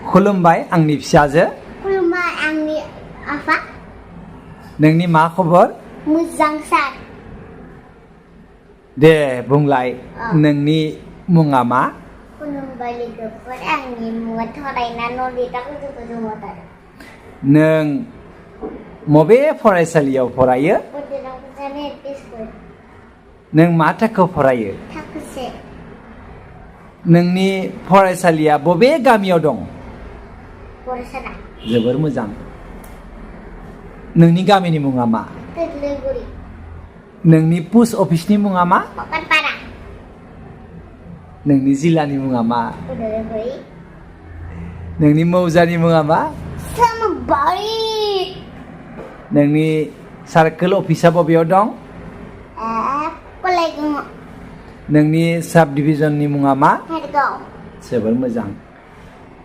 खुलुमबाय आंनि फिसाजो खुलुमबाय आंनि आफा नोंनि मा खबर मोजां सार दे बुंलाय नोंनि मुङा मा खुलुमबाय लोगोफोर आंनि मुङा थरायना नलिता गोजौ बसुमतारी नों मबे फरायसालियाव फरायो बड'लेण्ड फरायसालि एल.पि. स्कुल नों मा थाखोआव फरायो थाखो से नोंनि फरायसालिया बबे गामियाव दं फरायसाला जोबोर मोजां नोंनि गामिनि मुङा मा गोरलैगुरि नोंनि पोस्ट अफिसनि मुङा मा पकानपारा नोंनि जिल्लानि मुङा मा उदालगुरि नोंनि मौजानि मुङा मा सोमबारि नोंनि सार्कोल अफिसा बबेयाव दं कलायगाव नोंनि साब डिभिजननि मुङा मा हेरगाव जोबोर मोजां